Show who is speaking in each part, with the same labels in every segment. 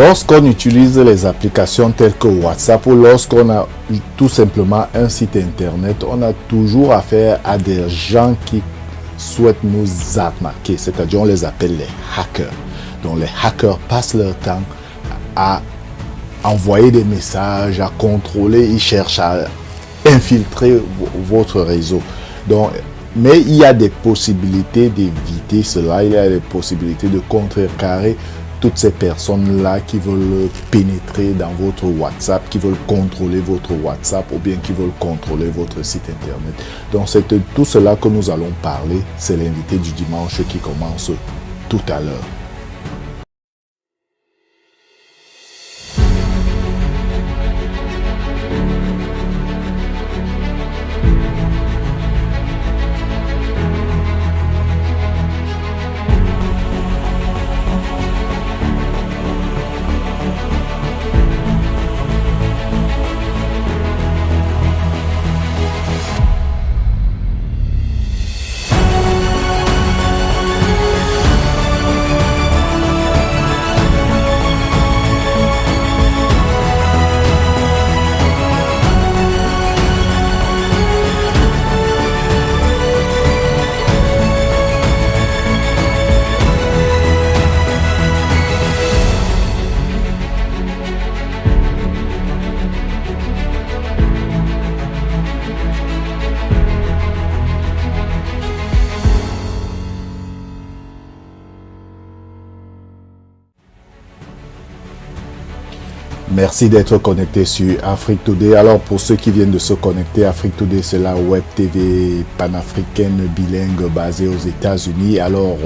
Speaker 1: lorsqu'on utilise les applications telles que WhatsApp ou lorsqu'on a tout simplement un site internet, on a toujours affaire à des gens qui souhaitent nous arnaquer, c'est-à-dire on les appelle les hackers. Donc les hackers passent leur temps à envoyer des messages, à contrôler, ils cherchent à infiltrer votre réseau. Donc, mais il y a des possibilités d'éviter cela, il y a des possibilités de contrecarrer toutes ces personnes-là qui veulent pénétrer dans votre WhatsApp, qui veulent contrôler votre WhatsApp ou bien qui veulent contrôler votre site internet. Donc c'est tout cela que nous allons parler. C'est l'invité du dimanche qui commence tout à l'heure. Merci d'être connecté sur Afrique Today. Alors pour ceux qui viennent de se connecter, Afrique Today c'est la web TV panafricaine bilingue basée aux États-Unis. Alors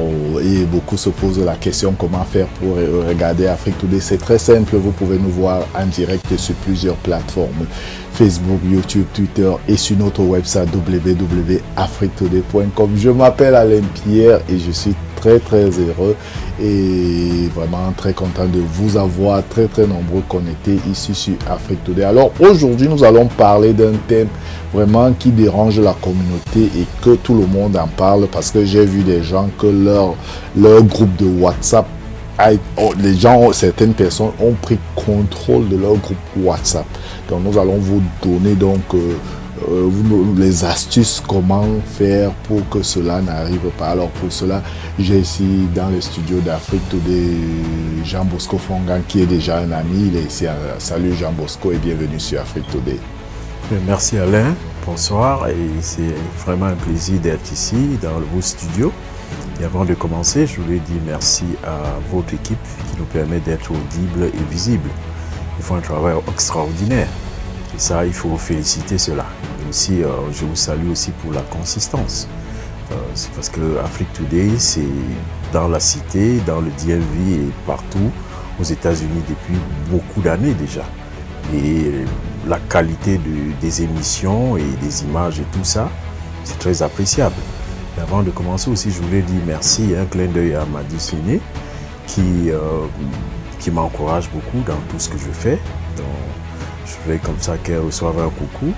Speaker 1: et beaucoup se posent la question comment faire pour regarder Afrique Today. C'est très simple, vous pouvez nous voir en direct sur plusieurs plateformes. Facebook, YouTube, Twitter et sur notre website www.afriquetoday.com. Je m'appelle Alain Pierre et je suis très heureux et vraiment très content de vous avoir très nombreux connectés ici sur Afrique Today. Alors aujourd'hui nous allons parler d'un thème vraiment qui dérange la communauté et que tout le monde en parle parce que j'ai vu des gens que leur groupe de WhatsApp, certaines personnes ont pris contrôle de leur groupe WhatsApp. Donc nous allons vous donner donc les astuces comment faire pour que cela n'arrive pas. Alors pour cela, j'ai ici dans le studio d'Afrique Today Jean Bosco Fongan qui est déjà un ami. Il est ici. Salut Jean Bosco et bienvenue sur Afrique Today.
Speaker 2: Merci Alain, bonsoir et c'est vraiment un plaisir d'être ici dans vos studios. Et avant de commencer, je voulais dire merci à votre équipe qui nous permet d'être audibles et visibles. Ils font un travail extraordinaire. Et ça, il faut féliciter cela. Et aussi, je vous salue aussi pour la consistance. C'est parce que Afrique Today, c'est dans la cité, dans le DMV et partout aux États-Unis depuis beaucoup d'années déjà. Et la qualité des émissions et des images et tout ça, c'est très appréciable. Et avant de commencer aussi, je voulais dire merci, un clin d'œil à Madi Séné qui m'encourage beaucoup dans tout ce que je fais. Donc, je vais comme ça qu'elle reçoive un coucou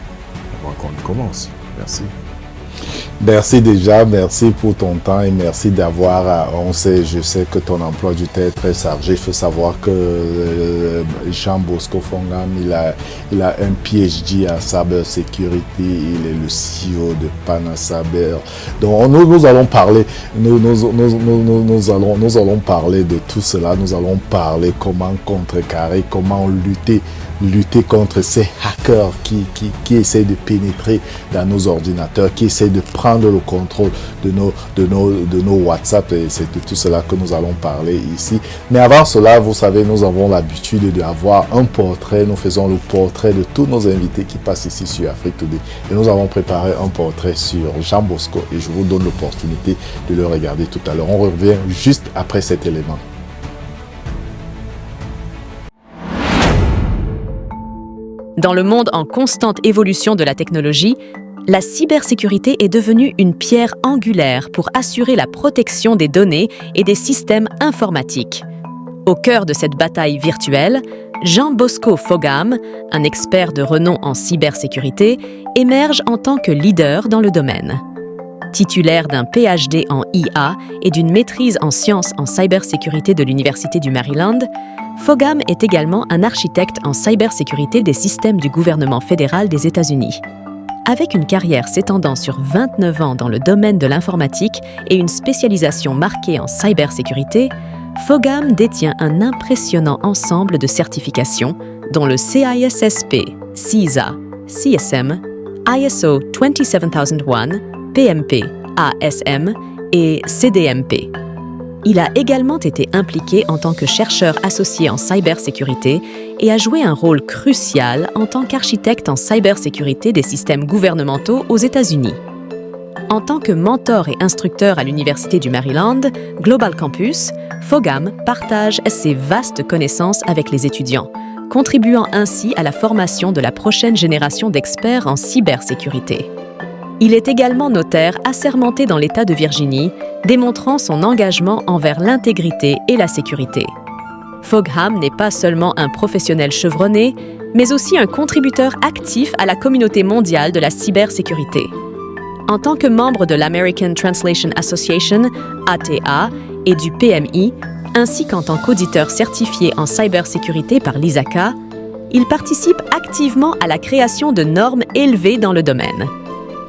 Speaker 2: avant qu'on commence. Merci.
Speaker 1: Merci déjà, merci pour ton temps et merci d'avoir, je sais que ton emploi du temps est très chargé. Il faut savoir que Jean Bosco Fongam, il a un PhD à Cyber Security, il est le CEO de Pana Cyber. Donc nous allons parler, nous allons parler de tout cela, nous allons parler comment contrecarrer, comment lutter contre ces hackers qui essaient de pénétrer dans nos ordinateurs, qui essaient de prendre le contrôle de nos WhatsApp et c'est de tout cela que nous allons parler ici. Mais avant cela, vous savez, nous avons l'habitude d'avoir un portrait. Nous faisons le portrait de tous nos invités qui passent ici sur Afrique Today. Et nous avons préparé un portrait sur Jean Bosco et je vous donne l'opportunité de le regarder tout à l'heure. On revient juste après cet élément.
Speaker 3: Dans le monde en constante évolution de la technologie, la cybersécurité est devenue une pierre angulaire pour assurer la protection des données et des systèmes informatiques. Au cœur de cette bataille virtuelle, Jean Bosco Fogam, un expert de renom en cybersécurité, émerge en tant que leader dans le domaine. Titulaire d'un PhD en IA et d'une maîtrise en sciences en cybersécurité de l'Université du Maryland, Fogam est également un architecte en cybersécurité des systèmes du gouvernement fédéral des États-Unis. Avec une carrière s'étendant sur 29 ans dans le domaine de l'informatique et une spécialisation marquée en cybersécurité, Fogam détient un impressionnant ensemble de certifications, dont le CISSP, CISA, CSM, ISO 27001, PMP, ASM et CDMP. Il a également été impliqué en tant que chercheur associé en cybersécurité et a joué un rôle crucial en tant qu'architecte en cybersécurité des systèmes gouvernementaux aux États-Unis. En tant que mentor et instructeur à l'Université du Maryland, Global Campus, Fogam partage ses vastes connaissances avec les étudiants, contribuant ainsi à la formation de la prochaine génération d'experts en cybersécurité. Il est également notaire assermenté dans l'État de Virginie, démontrant son engagement envers l'intégrité et la sécurité. Fogam n'est pas seulement un professionnel chevronné, mais aussi un contributeur actif à la communauté mondiale de la cybersécurité. En tant que membre de l'American Translation Association, ATA, et du PMI, ainsi qu'en tant qu'auditeur certifié en cybersécurité par l'ISACA, il participe activement à la création de normes élevées dans le domaine.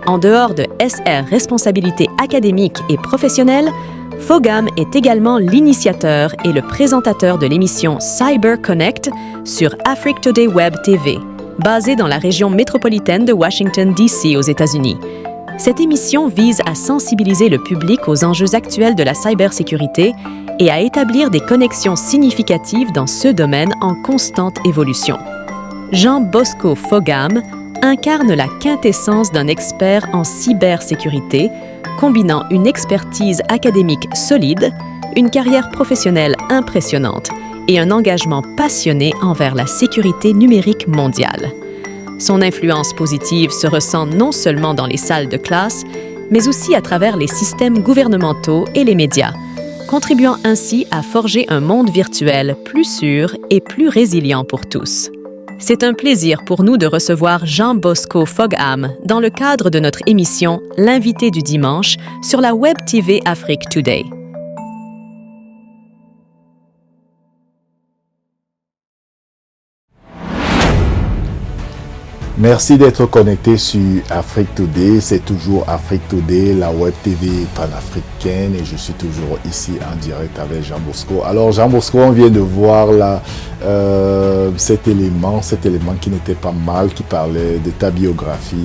Speaker 3: En dehors de SR responsabilité académique et professionnelle, Fogam est également l'initiateur et le présentateur de l'émission Cyber Connect sur Afrique Today Web TV, basée dans la région métropolitaine de Washington, D.C. aux États-Unis. Cette émission vise à sensibiliser le public aux enjeux actuels de la cybersécurité et à établir des connexions significatives dans ce domaine en constante évolution. Jean Bosco Fogam incarne la quintessence d'un expert en cybersécurité, combinant une expertise académique solide, une carrière professionnelle impressionnante et un engagement passionné envers la sécurité numérique mondiale. Son influence positive se ressent non seulement dans les salles de classe, mais aussi à travers les systèmes gouvernementaux et les médias, contribuant ainsi à forger un monde virtuel plus sûr et plus résilient pour tous. C'est un plaisir pour nous de recevoir Jean Bosco Fogam dans le cadre de notre émission L'invité du dimanche sur la Web TV Afrique Today.
Speaker 1: Merci d'être connecté sur Afrique Today. C'est toujours Afrique Today, la web TV panafricaine, et je suis toujours ici en direct avec Jean Bosco. Alors Jean Bosco, on vient de voir là cet élément qui n'était pas mal, qui parlait de ta biographie.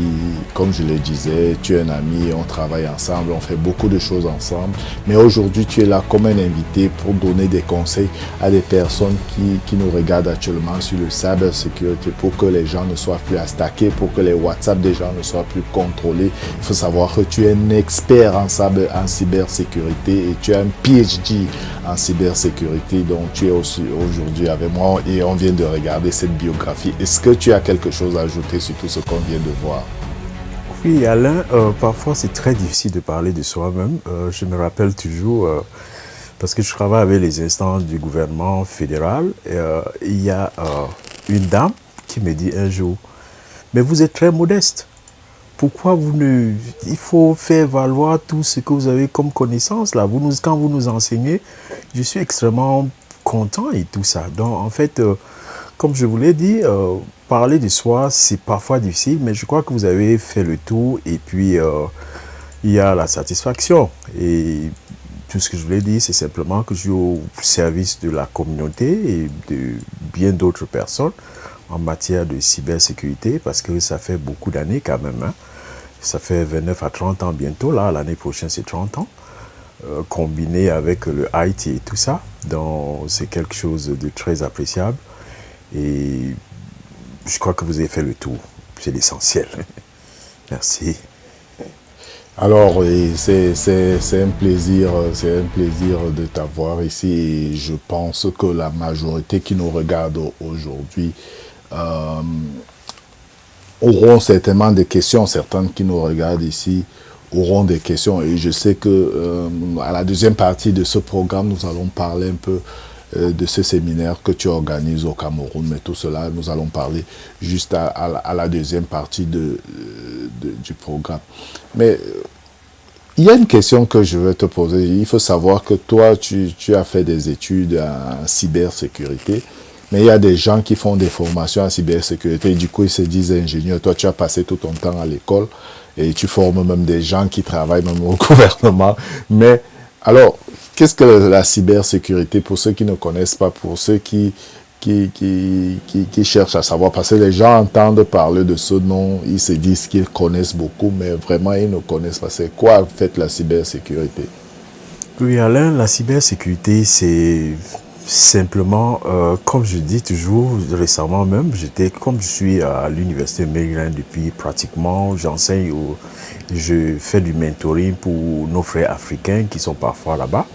Speaker 1: Comme je le disais, tu es un ami, on travaille ensemble, on fait beaucoup de choses ensemble. Mais aujourd'hui, tu es là comme un invité pour donner des conseils à des personnes qui nous regardent actuellement sur le cybersécurité, pour que les gens ne soient plus attaqués, pour que les WhatsApp des gens ne soient plus contrôlés. Il faut savoir que tu es un expert en cybersécurité et tu as un PhD en cybersécurité. Donc tu es aussi aujourd'hui avec moi et on vient de regarder cette biographie. Est-ce que tu as quelque chose à ajouter sur tout ce qu'on vient de voir?
Speaker 2: Oui, Alain, parfois c'est très difficile de parler de soi-même. Je me rappelle toujours, parce que je travaille avec les instances du gouvernement fédéral, il y a une dame qui me dit un jour: mais vous êtes très modeste. Pourquoi vous ne... Il faut faire valoir tout ce que vous avez comme connaissance là. Quand vous nous enseignez, je suis extrêmement content et tout ça. Donc en fait, comme je vous l'ai dit, parler de soi, c'est parfois difficile, mais je crois que vous avez fait le tour et puis il y a la satisfaction. Et tout ce que je voulais dire, c'est simplement que je suis au service de la communauté et de bien d'autres personnes en matière de cybersécurité, parce que ça fait beaucoup d'années quand même. Hein. Ça fait 29 à 30 ans bientôt, là, l'année prochaine c'est 30 ans, combiné avec le IT et tout ça. Donc c'est quelque chose de très appréciable. Et je crois que vous avez fait le tour. C'est l'essentiel. Merci.
Speaker 1: Alors, c'est un plaisir de t'avoir ici. Et je pense que la majorité qui nous regarde aujourd'hui auront certainement des questions. Certaines qui nous regardent ici auront des questions. Et je sais que à la deuxième partie de ce programme, nous allons parler un peu de ce séminaire que tu organises au Cameroun. Mais tout cela, nous allons parler juste à la deuxième partie du programme. Mais il y a une question que je veux te poser. Il faut savoir que toi, tu as fait des études en cybersécurité, mais il y a des gens qui font des formations en cybersécurité et du coup, ils se disent ingénieurs. Toi, tu as passé tout ton temps à l'école et tu formes même des gens qui travaillent même au gouvernement. Mais alors, qu'est-ce que la cybersécurité pour ceux qui ne connaissent pas, pour ceux qui cherchent à savoir? Parce que les gens entendent parler de ce nom, ils se disent qu'ils connaissent beaucoup, mais vraiment, ils ne connaissent pas. C'est quoi, en fait, la cybersécurité?
Speaker 2: Oui, Alain, la cybersécurité, c'est simplement, comme je dis toujours, récemment même, comme je suis à l'université de Maryland depuis pratiquement, je fais du mentoring pour nos frères africains qui sont parfois là-bas.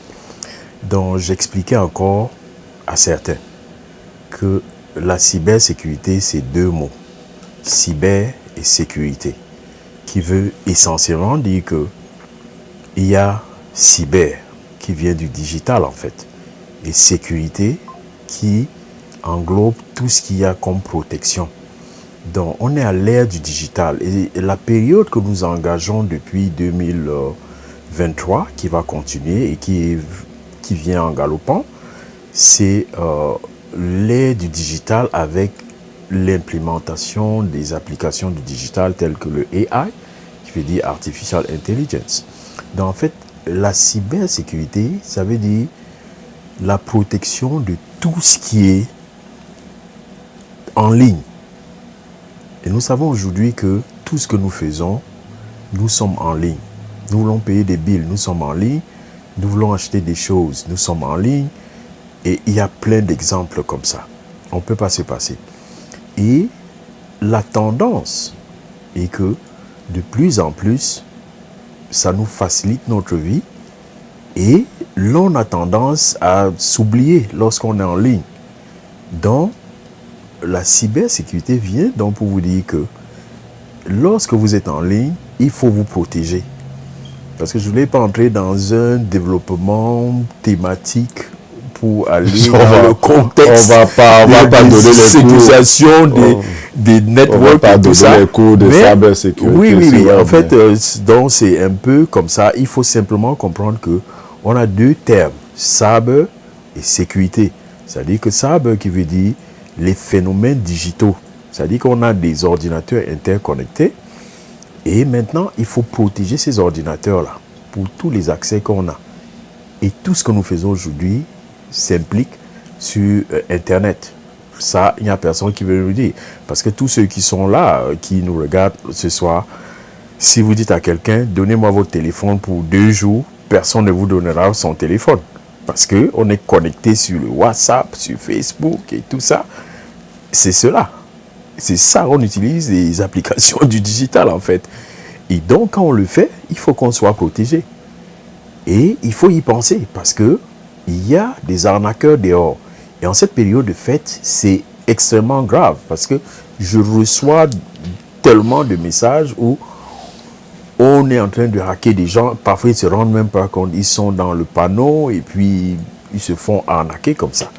Speaker 2: Donc, j'expliquais encore à certains que la cybersécurité, c'est deux mots, cyber et sécurité, qui veut essentiellement dire que il y a cyber qui vient du digital en fait, et sécurité qui englobe tout ce qu'il y a comme protection. Donc, on est à l'ère du digital et la période que nous engageons depuis 2023, qui va continuer et qui vient en galopant, c'est l'ère du digital avec l'implémentation des applications du digital telles que le AI, qui veut dire Artificial Intelligence. Donc, en fait, la cybersécurité, ça veut dire la protection de tout ce qui est en ligne. Et nous savons aujourd'hui que tout ce que nous faisons, nous sommes en ligne. Nous voulons payer des bills, nous sommes en ligne. Nous voulons acheter des choses, nous sommes en ligne. Et il y a plein d'exemples comme ça. On ne peut pas se passer. Et la tendance est que de plus en plus, ça nous facilite notre vie et l'on a tendance à s'oublier lorsqu'on est en ligne. Donc, la cybersécurité vient donc pour vous dire que lorsque vous êtes en ligne, il faut vous protéger. Parce que je ne voulais pas entrer dans un développement thématique pour aller dans le contexte.
Speaker 1: On va pas donner les cours.
Speaker 2: Des networks et tout ça.
Speaker 1: Les cours de cybersécurité.
Speaker 2: Oui. En fait, donc c'est un peu comme ça. Il faut simplement comprendre que on a deux termes, cyber et sécurité. C'est-à-dire que cyber qui veut dire les phénomènes digitaux. C'est-à-dire qu'on a des ordinateurs interconnectés et maintenant, il faut protéger ces ordinateurs-là pour tous les accès qu'on a. Et tout ce que nous faisons aujourd'hui s'implique sur Internet. Ça, il n'y a personne qui veut nous dire. Parce que tous ceux qui sont là, qui nous regardent ce soir, si vous dites à quelqu'un, donnez-moi votre téléphone pour 2 jours, personne ne vous donnera son téléphone. Parce qu'on est connecté sur le WhatsApp, sur Facebook et tout ça. C'est cela. C'est ça, on utilise les applications du digital en fait. Et donc, quand on le fait, il faut qu'on soit protégé. Et il faut y penser parce que il y a des arnaqueurs dehors. Et en cette période de fête, c'est extrêmement grave parce que je reçois tellement de messages où on est en train de hacker des gens. Parfois, ils ne se rendent même pas compte. Ils sont dans le panneau et puis ils se font arnaquer comme ça.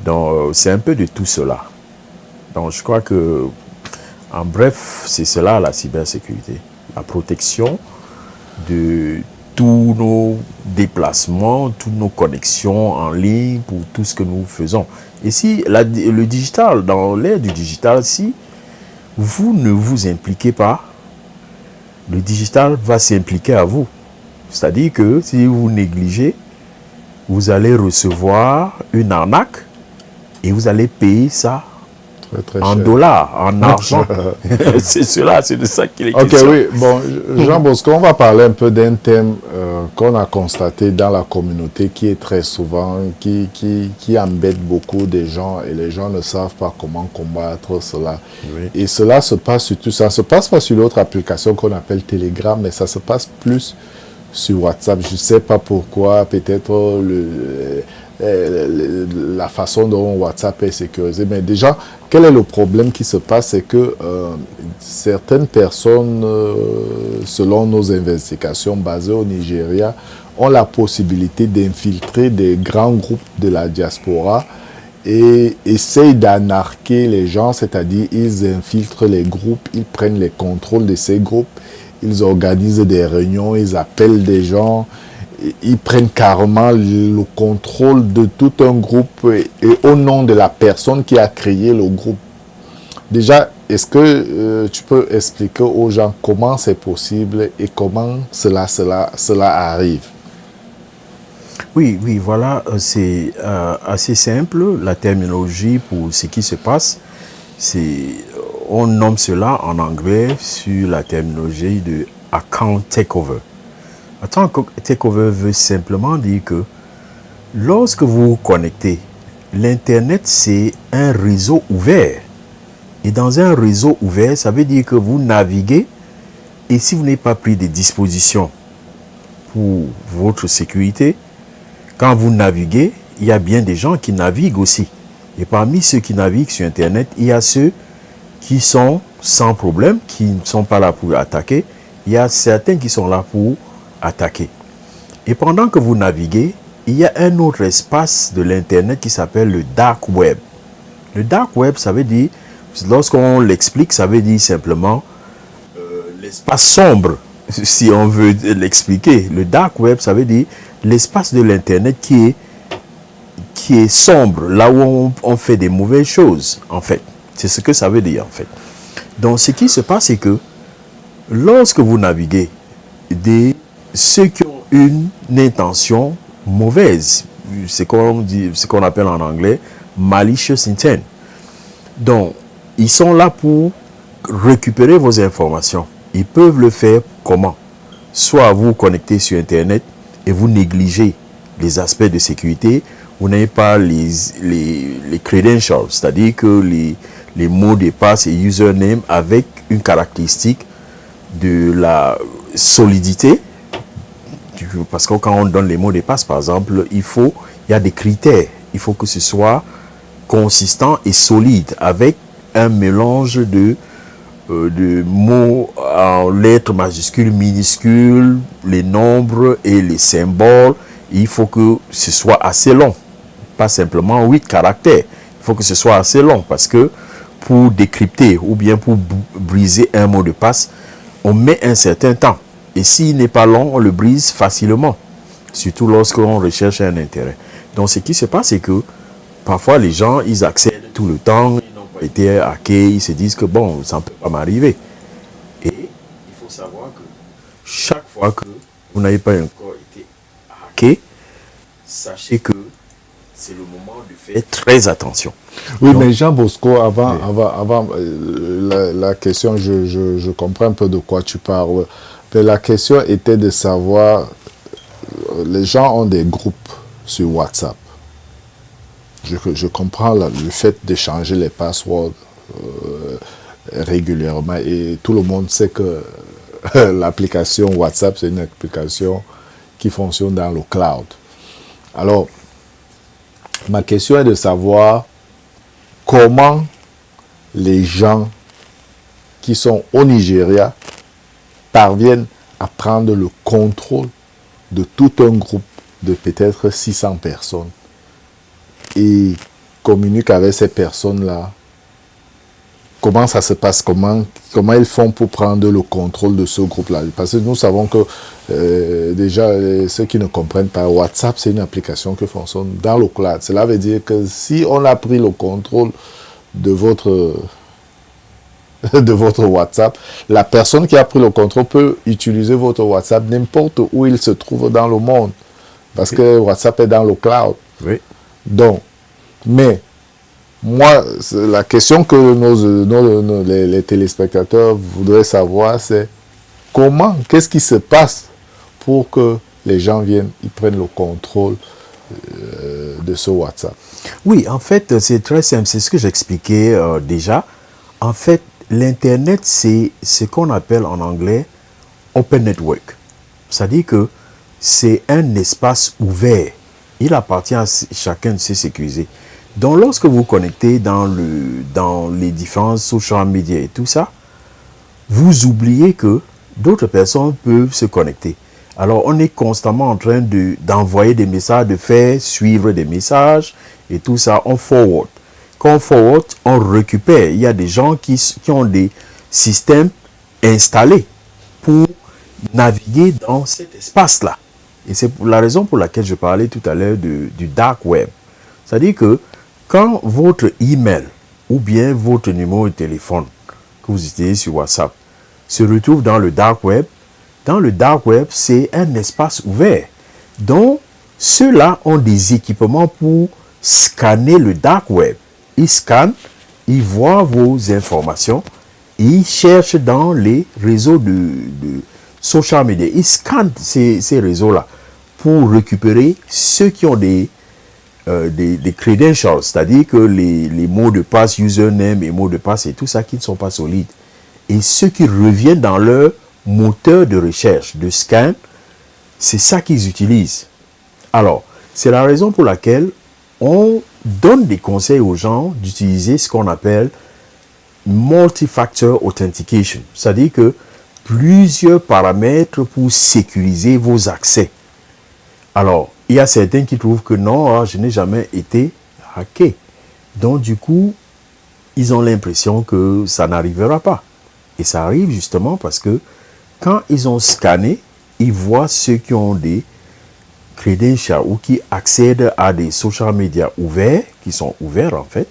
Speaker 2: Donc, c'est un peu de tout cela. Donc, je crois que, en bref, c'est cela la cybersécurité. La protection de tous nos déplacements, toutes nos connexions en ligne pour tout ce que nous faisons. Et si le digital, dans l'ère du digital, si vous ne vous impliquez pas, le digital va s'impliquer à vous. C'est-à-dire que si vous négligez, vous allez recevoir une arnaque et vous allez payer ça
Speaker 1: très
Speaker 2: en
Speaker 1: cher.
Speaker 2: Dollars, en argent. C'est cela, c'est de ça qu'il est
Speaker 1: Ok,
Speaker 2: question.
Speaker 1: oui. Bon, Jean Bosco, on va parler un peu d'un thème qu'on a constaté dans la communauté qui est très souvent, qui embête beaucoup de gens et les gens ne savent pas comment combattre cela.
Speaker 2: Oui.
Speaker 1: Et cela se passe surtout, ça se passe pas sur l'autre application qu'on appelle Telegram, mais ça se passe plus sur WhatsApp. Je ne sais pas pourquoi, peut-être la façon dont WhatsApp est sécurisé. Mais déjà, quel est le problème qui se passe? C'est que certaines personnes, selon nos investigations basées au Nigeria, ont la possibilité d'infiltrer des grands groupes de la diaspora et essayent d'anarquer les gens, c'est-à-dire ils infiltrent les groupes, ils prennent les contrôles de ces groupes ils organisent des réunions, ils appellent des gens, ils prennent carrément le contrôle de tout un groupe et au nom de la personne qui a créé le groupe. Déjà, est-ce que tu peux expliquer aux gens comment c'est possible et comment cela arrive?
Speaker 2: Oui, voilà, c'est assez simple. La terminologie pour ce qui se passe, on nomme cela en anglais sur la terminologie de account takeover. Account takeover veut simplement dire que lorsque vous vous connectez, l'Internet, c'est un réseau ouvert. Et dans un réseau ouvert, ça veut dire que vous naviguez et si vous n'avez pas pris des dispositions pour votre sécurité, quand vous naviguez, il y a bien des gens qui naviguent aussi. Et parmi ceux qui naviguent sur Internet, il y a ceux qui sont sans problème, qui ne sont pas là pour attaquer. Il y a certains qui sont là pour attaquer. Et pendant que vous naviguez, il y a un autre espace de l'Internet qui s'appelle le Dark Web. Le Dark Web, ça veut dire, lorsqu'on l'explique, ça veut dire simplement l'espace sombre, si on veut l'expliquer. Le Dark Web, ça veut dire l'espace de l'Internet qui est sombre, là où on fait des mauvaises choses, en fait. C'est ce que ça veut dire, en fait. Donc, ce qui se passe, c'est que lorsque vous naviguez, ceux qui ont une intention mauvaise, c'est ce qu'on appelle en anglais malicious intent. Donc, ils sont là pour récupérer vos informations. Ils peuvent le faire comment? Soit vous connectez sur Internet et vous négligez les aspects de sécurité, vous n'avez pas les credentials, c'est-à-dire que les mots de passe et username avec une caractéristique de la solidité, parce que quand on donne les mots de passe, par exemple, il y a des critères, il faut que ce soit consistant et solide, avec un mélange de mots en lettres majuscules, minuscules, les nombres et les symboles. Il faut que ce soit assez long, pas simplement 8 caractères. Il faut que ce soit assez long parce que pour décrypter ou bien pour briser un mot de passe, on met un certain temps. Et s'il n'est pas long, on le brise facilement, surtout lorsqu'on recherche un intérêt. Donc ce qui se passe, c'est que parfois les gens, ils accèdent tout le temps, ils n'ont pas été hackés, ils se disent que bon, ça ne peut pas m'arriver. Et il faut savoir que chaque fois que vous n'avez pas encore été hacké, sachez que c'est le moment de faire très attention.
Speaker 1: Oui, donc, mais Jean Bosco, avant la question, je comprends un peu de quoi tu parles. Mais la question était de savoir, les gens ont des groupes sur WhatsApp. Je comprends le fait d'échanger les passwords régulièrement et tout le monde sait que l'application WhatsApp, c'est une application qui fonctionne dans le cloud. Alors, ma question est de savoir comment les gens qui sont au Nigeria parviennent à prendre le contrôle de tout un groupe de peut-être 600 personnes et communiquent avec ces personnes-là. Comment ça se passe? Comment ils font pour prendre le contrôle de ce groupe-là? Parce que nous savons que déjà, ceux qui ne comprennent pas, WhatsApp, c'est une application qui fonctionne dans le cloud. Cela veut dire que si on a pris le contrôle de votre WhatsApp, la personne qui a pris le contrôle peut utiliser votre WhatsApp n'importe où il se trouve dans le monde. Parce que WhatsApp est dans le cloud.
Speaker 2: Oui.
Speaker 1: Donc, mais moi, la question que les téléspectateurs voudraient savoir, c'est qu'est-ce qui se passe pour que les gens ils prennent le contrôle de ce WhatsApp?
Speaker 2: Oui, en fait, c'est très simple. C'est ce que j'expliquais déjà. En fait, l'Internet, c'est ce qu'on appelle en anglais Open Network. C'est-à-dire que c'est un espace ouvert. Il appartient à chacun de ses sécurisés. Donc, lorsque vous connectez dans les différents social media et tout ça, vous oubliez que d'autres personnes peuvent se connecter. Alors, on est constamment en train d'envoyer des messages, de faire suivre des messages et tout ça, on forward. Quand on forward, on récupère. Il y a des gens qui ont des systèmes installés pour naviguer dans cet espace-là. Et c'est la raison pour laquelle je parlais tout à l'heure du dark web. C'est-à-dire que quand votre email ou bien votre numéro de téléphone que vous utilisez sur WhatsApp se retrouve dans le dark web, c'est un espace ouvert. Donc, ceux-là ont des équipements pour scanner le dark web. Ils scannent, ils voient vos informations, ils cherchent dans les réseaux de social media. Ils scannent ces réseaux-là pour récupérer ceux qui ont des credentials, c'est-à-dire que les mots de passe, username et mots de passe et tout ça qui ne sont pas solides. Et ceux qui reviennent dans leur moteur de recherche, de scan, c'est ça qu'ils utilisent. Alors, c'est la raison pour laquelle on donne des conseils aux gens d'utiliser ce qu'on appelle multi-factor authentication, c'est-à-dire que plusieurs paramètres pour sécuriser vos accès. Alors, il y a certains qui trouvent que non, je n'ai jamais été hacké. Donc, du coup, ils ont l'impression que ça n'arrivera pas. Et ça arrive justement parce que quand ils ont scanné, ils voient ceux qui ont des credentials ou qui accèdent à des social media ouverts, qui sont ouverts en fait,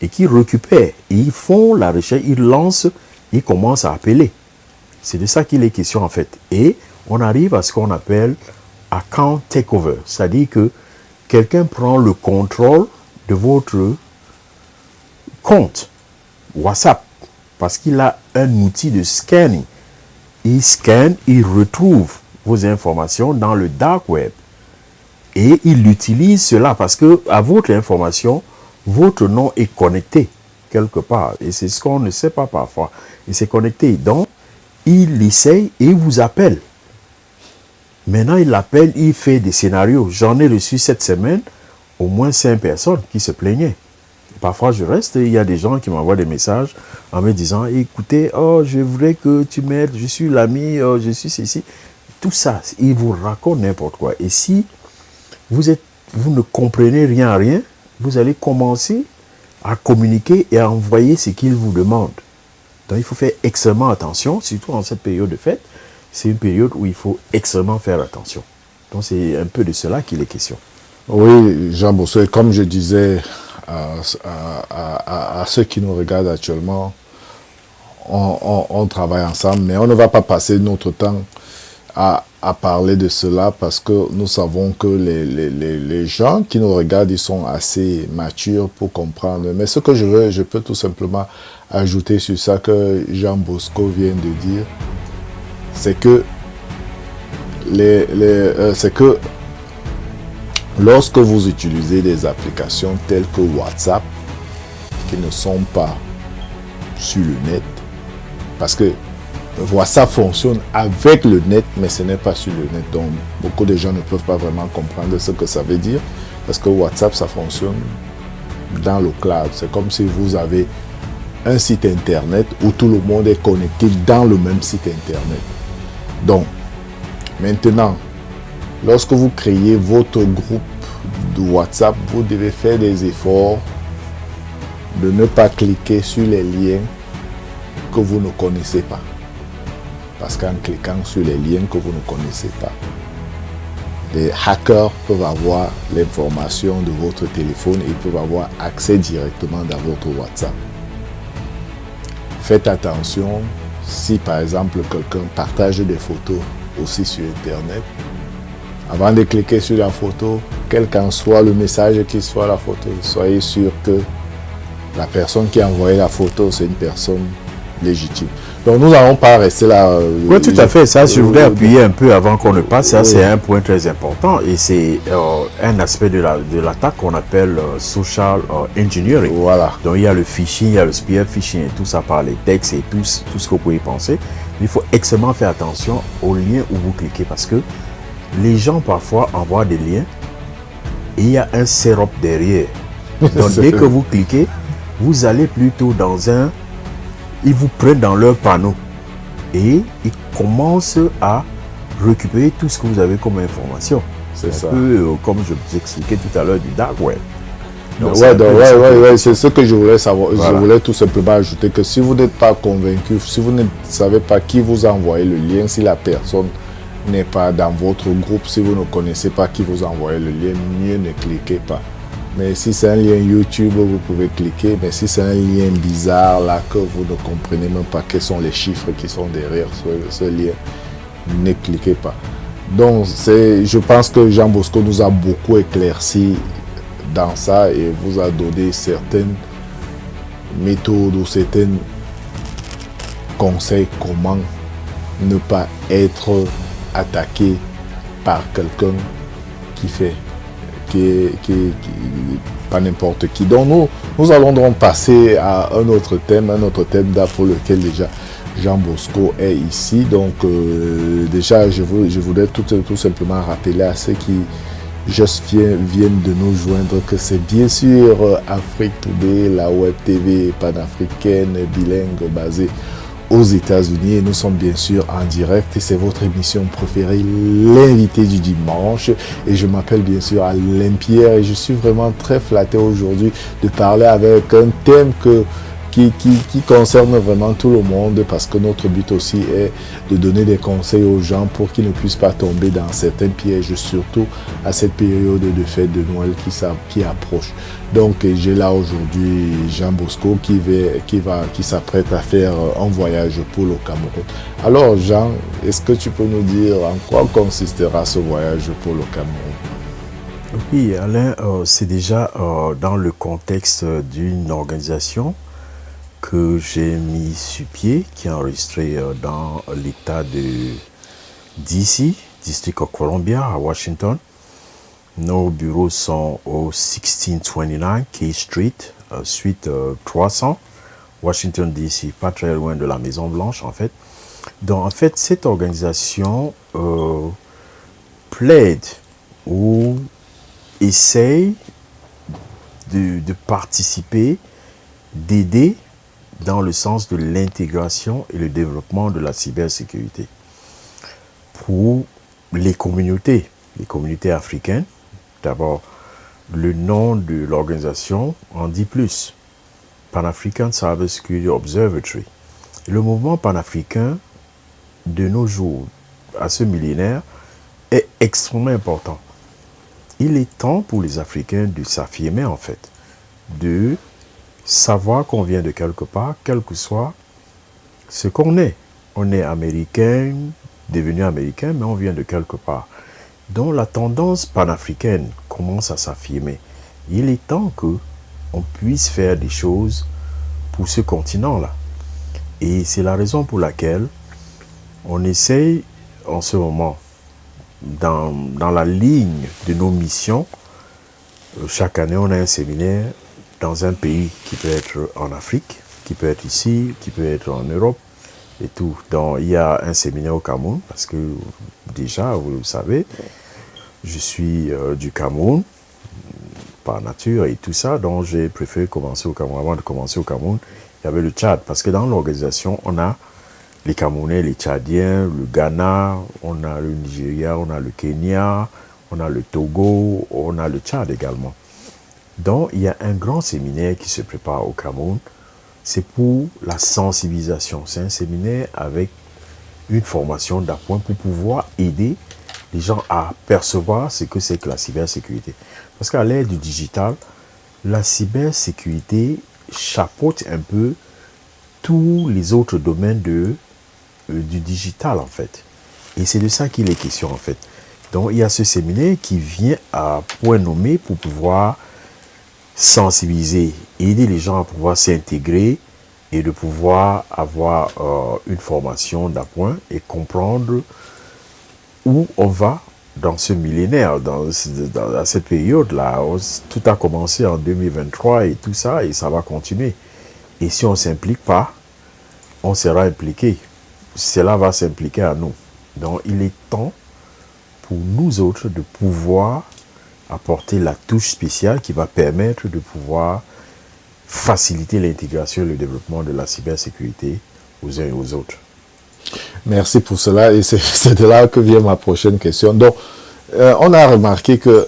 Speaker 2: et qui récupèrent. Et ils font la recherche, ils lancent, ils commencent à appeler. C'est de ça qu'il est question en fait. Et on arrive à ce qu'on appelle account takeover, c'est-à-dire que quelqu'un prend le contrôle de votre compte WhatsApp parce qu'il a un outil de scanning. Il scanne, il retrouve vos informations dans le dark web et il utilise cela parce que à votre information, votre nom est connecté quelque part et c'est ce qu'on ne sait pas parfois. Et c'est connecté, donc il essaye et il vous appelle. Maintenant, il appelle, il fait des scénarios. J'en ai reçu cette semaine au moins 5 personnes qui se plaignaient. Parfois, je reste et il y a des gens qui m'envoient des messages en me disant, écoutez, je voudrais que tu m'aides, je suis l'ami, je suis ceci. Tout ça, ils vous racontent n'importe quoi. Et si vous ne comprenez rien à rien, vous allez commencer à communiquer et à envoyer ce qu'ils vous demandent. Donc, il faut faire extrêmement attention, surtout en cette période de fête. C'est une période où il faut extrêmement faire attention. Donc, c'est un peu de cela qu'il est question.
Speaker 1: Oui, Jean Bossuet, comme je disais à ceux qui nous regardent actuellement, on travaille ensemble, mais on ne va pas passer notre temps à parler de cela parce que nous savons que les gens qui nous regardent, ils sont assez matures pour comprendre. Mais ce que je peux tout simplement ajouter sur ça que Jean Bosco vient de dire, c'est que lorsque vous utilisez des applications telles que WhatsApp, qui ne sont pas sur le net, parce que WhatsApp fonctionne avec le net, mais ce n'est pas sur le net. Donc, beaucoup de gens ne peuvent pas vraiment comprendre ce que ça veut dire, parce que WhatsApp, ça fonctionne dans le cloud. C'est comme si vous avez un site internet où tout le monde est connecté dans le même site internet. Donc, maintenant, lorsque vous créez votre groupe de WhatsApp, vous devez faire des efforts de ne pas cliquer sur les liens que vous ne connaissez pas. Parce qu'en cliquant sur les liens que vous ne connaissez pas, les hackers peuvent avoir l'information de votre téléphone et ils peuvent avoir accès directement dans votre WhatsApp. Faites attention si par exemple quelqu'un partage des photos aussi sur Internet. Avant de cliquer sur la photo, quel qu'en soit le message qui soit la photo, soyez sûr que la personne qui a envoyé la photo, c'est une personne légitime. Donc nous n'allons pas rester là.
Speaker 2: Oui, tout à fait. Ça, je voulais appuyer un peu avant qu'on ne passe. Ça, c'est un point très important et c'est un aspect de l'attaque qu'on appelle social engineering.
Speaker 1: Voilà.
Speaker 2: Donc il y a le phishing, il y a le spear phishing et tout ça par les textes et tout ce que vous pouvez penser. Mais il faut extrêmement faire attention aux liens où vous cliquez parce que les gens parfois envoient des liens et il y a un setup derrière. Donc dès que vous cliquez, vous allez plutôt dans un... Ils vous prennent dans leur panneau et ils commencent à récupérer tout ce que vous avez comme information.
Speaker 1: C'est ça.
Speaker 2: Un peu comme je vous expliquais tout à l'heure du dark web. Donc,
Speaker 1: c'est ce que je voulais savoir. Voilà. Je voulais tout simplement ajouter que si vous n'êtes pas convaincu, si vous ne savez pas qui vous a envoyé le lien, si la personne n'est pas dans votre groupe, si vous ne connaissez pas qui vous a envoyé le lien, mieux ne cliquez pas. Mais si c'est un lien YouTube, vous pouvez cliquer. Mais si c'est un lien bizarre, là, que vous ne comprenez même pas quels sont les chiffres qui sont derrière ce lien, ne cliquez pas. Donc, je pense que Jean Bosco nous a beaucoup éclairci dans ça et vous a donné certaines méthodes ou certains conseils comment ne pas être attaqué par quelqu'un qui pas n'importe qui. Donc nous allons donc passer à un autre thème pour lequel déjà Jean Bosco est ici. Donc déjà je voudrais tout simplement rappeler à ceux qui juste viennent de nous joindre que c'est bien sûr Afrique Today, la web TV panafricaine bilingue basée aux États-Unis et nous sommes bien sûr en direct et c'est votre émission préférée, l'invité du dimanche et je m'appelle bien sûr Alain Pierre et je suis vraiment très flatté aujourd'hui de parler avec un thème qui concerne vraiment tout le monde parce que notre but aussi est de donner des conseils aux gens pour qu'ils ne puissent pas tomber dans certains pièges, surtout à cette période de fête de Noël qui approche. Donc j'ai là aujourd'hui Jean Bosco qui s'apprête à faire un voyage pour le Cameroun. Alors Jean, est-ce que tu peux nous dire en quoi consistera ce voyage pour le Cameroun?
Speaker 2: Oui Alain, c'est déjà dans le contexte d'une organisation que j'ai mis sur pied, qui est enregistré dans l'état de DC, District of Columbia, à Washington. Nos bureaux sont au 1629 K Street, suite 300, Washington DC, pas très loin de la Maison Blanche en fait. Donc en fait, cette organisation plaide ou essaye de participer, d'aider dans le sens de l'intégration et le développement de la cybersécurité pour les communautés africaines. D'abord, le nom de l'organisation en dit plus. Pan-African Cyber Security Observatory. Le mouvement panafricain de nos jours, à ce millénaire, est extrêmement important. Il est temps pour les Africains de s'affirmer en fait, de savoir qu'on vient de quelque part, quel que soit ce qu'on est. On est américain, devenu américain, mais on vient de quelque part. Donc la tendance panafricaine commence à s'affirmer. Il est temps qu'on puisse faire des choses pour ce continent-là. Et c'est la raison pour laquelle on essaye en ce moment, dans la ligne de nos missions, chaque année on a un séminaire dans un pays qui peut être en Afrique, qui peut être ici, qui peut être en Europe et tout. Donc il y a un séminaire au Cameroun parce que déjà, vous le savez, je suis du Cameroun par nature et tout ça, donc j'ai préféré commencer au Cameroun. Avant de commencer au Cameroun, il y avait le Tchad parce que dans l'organisation, on a les Camerounais, les Tchadiens, le Ghana, on a le Nigeria, on a le Kenya, on a le Togo, on a le Tchad également. Donc, il y a un grand séminaire qui se prépare au Cameroun. C'est pour la sensibilisation. C'est un séminaire avec une formation d'appoint pour pouvoir aider les gens à percevoir ce que c'est que la cybersécurité. Parce qu'à l'ère du digital, la cybersécurité chapeaute un peu tous les autres domaines du digital, en fait. Et c'est de ça qu'il est question, en fait. Donc, il y a ce séminaire qui vient à point nommé pour pouvoir sensibiliser, aider les gens à pouvoir s'intégrer et de pouvoir avoir une formation d'appoint et comprendre où on va dans ce millénaire, à cette période-là. Tout a commencé en 2023 et tout ça, et ça va continuer. Et si on ne s'implique pas, on sera impliqué. Cela va s'impliquer à nous. Donc, il est temps pour nous autres de pouvoir apporter la touche spéciale qui va permettre de pouvoir faciliter l'intégration et le développement de la cybersécurité aux uns et aux autres.
Speaker 1: Merci pour cela et c'est de là que vient ma prochaine question. Donc, On a remarqué que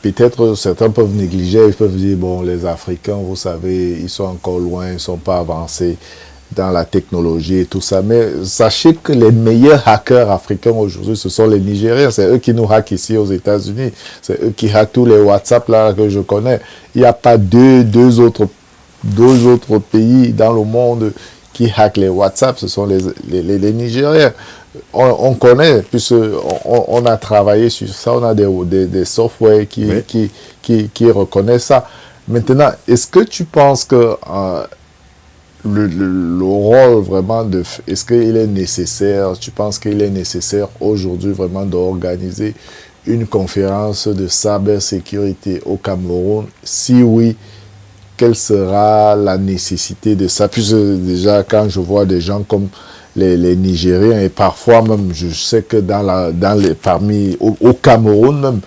Speaker 1: peut-être certains peuvent négliger, ils peuvent dire, bon, les Africains, vous savez, ils sont encore loin, ils ne sont pas avancés dans la technologie et tout ça. Mais sachez que les meilleurs hackers africains aujourd'hui, ce sont les Nigériens. C'est eux qui nous hackent ici aux États-Unis. C'est eux qui hackent tous les WhatsApp là que je connais. Il n'y a pas deux autres pays dans le monde qui hackent les WhatsApp. Ce sont les Nigériens. On connaît, puisque on a travaillé sur ça, on a des softwares qui reconnaissent ça. Maintenant, est-ce que tu penses que le rôle vraiment est-ce qu'il est nécessaire, tu penses qu'il est nécessaire aujourd'hui vraiment d'organiser une conférence de cybersécurité au Cameroun? Si oui, quelle sera la nécessité de ça? Puisque déjà, quand je vois des gens comme les Nigériens, et parfois même, je sais que au Cameroun